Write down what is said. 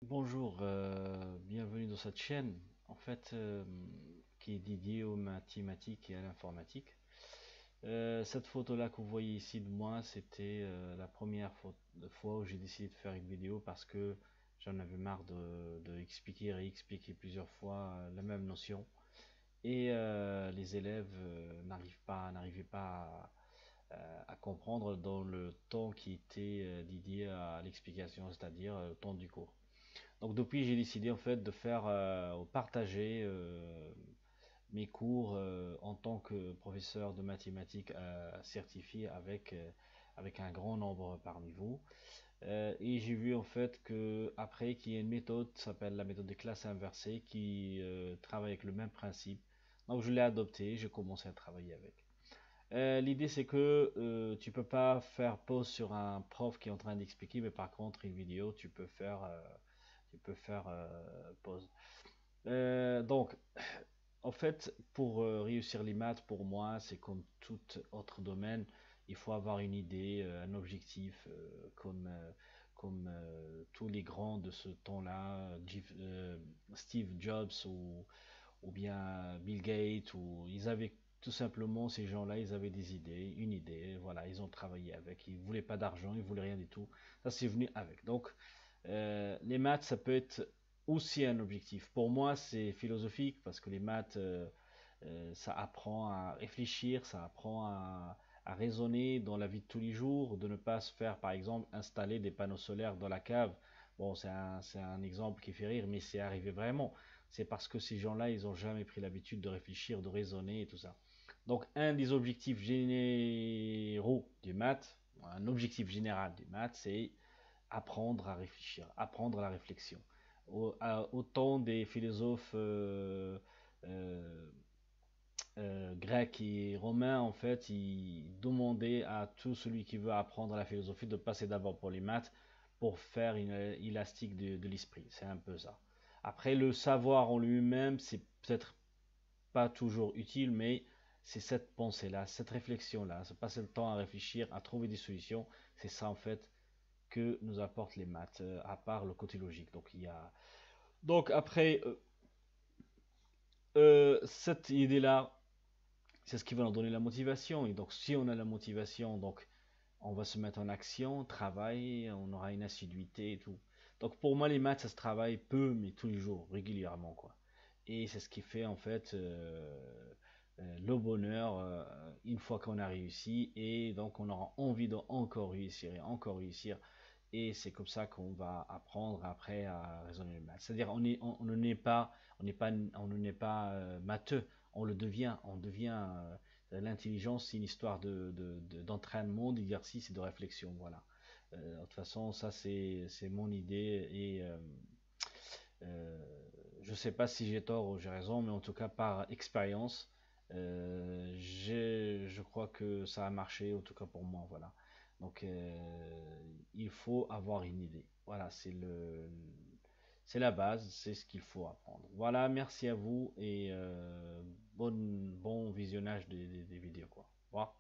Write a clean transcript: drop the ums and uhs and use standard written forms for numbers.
Bonjour, bienvenue dans cette chaîne, en fait, qui est dédiée aux mathématiques et à l'informatique. Cette photo-là que vous voyez ici de moi, c'était la première fois où j'ai décidé de faire une vidéo parce que j'en avais marre de expliquer et réexpliquer plusieurs fois la même notion. Et les élèves n'arrivaient pas à comprendre dans le temps qui était dédié à l'explication, c'est-à-dire le temps du cours. Donc depuis, j'ai décidé en fait de faire partager mes cours en tant que professeur de mathématiques certifié avec un grand nombre parmi vous. Et j'ai vu en fait que après qu'il y a une méthode qui s'appelle la méthode des classes inversées qui travaille avec le même principe. Donc je l'ai adopté, j'ai commencé à travailler avec. L'idée c'est que tu peux pas faire pause sur un prof qui est en train d'expliquer, mais par contre une vidéo tu peux faire pause. Donc, en fait, pour réussir les maths, pour moi, c'est comme tout autre domaine, il faut avoir une idée, un objectif, comme tous les grands de ce temps-là, Steve Jobs ou bien Bill Gates, ou ils avaient tout simplement, ces gens-là, ils avaient des idées, une idée, voilà, ils ont travaillé avec, ils voulaient pas d'argent, ils voulaient rien du tout, ça c'est venu avec. Donc, les maths, ça peut être aussi un objectif. Pour moi, c'est philosophique parce que les maths, ça apprend à réfléchir, ça apprend à raisonner dans la vie de tous les jours, de ne pas se faire, par exemple, installer des panneaux solaires dans la cave. Bon, c'est un exemple qui fait rire, mais c'est arrivé vraiment. C'est parce que ces gens-là, ils n'ont jamais pris l'habitude de réfléchir, de raisonner et tout ça. Donc, un des objectifs généraux des maths, un objectif général des maths, c'est apprendre à réfléchir, apprendre la réflexion. Autant des philosophes euh, grecs et romains, en fait, ils demandaient à tout celui qui veut apprendre la philosophie de passer d'abord pour les maths pour faire une élastique de l'esprit. C'est un peu ça. Après, le savoir en lui-même, c'est peut-être pas toujours utile, mais c'est cette pensée-là, cette réflexion-là, se passer le temps à réfléchir, à trouver des solutions, c'est ça en fait que nous apportent les maths, à part le côté logique. Donc après, cette idée-là, c'est ce qui va nous donner la motivation. Et donc si on a la motivation, donc on va se mettre en action, travailler, on aura une assiduité et tout. Donc pour moi, les maths, ça se travaille peu, mais tous les jours, régulièrement, quoi. Et c'est ce qui fait en fait le bonheur une fois qu'on a réussi, et donc on aura envie de encore réussir et encore réussir. Et c'est comme ça qu'on va apprendre après à raisonner le maths. C'est-à-dire on ne n'est pas, matheux, on le devient. L'intelligence, c'est une histoire d'entraînement, d'exercice et de réflexion. Voilà. De toute façon, ça c'est mon idée, et euh, je ne sais pas si j'ai tort ou j'ai raison, mais en tout cas par expérience, je crois que ça a marché, en tout cas pour moi. Voilà. Donc, il faut avoir une idée. Voilà, c'est la base, c'est ce qu'il faut apprendre. Voilà, merci à vous, et bon visionnage des vidéos, quoi. Au revoir.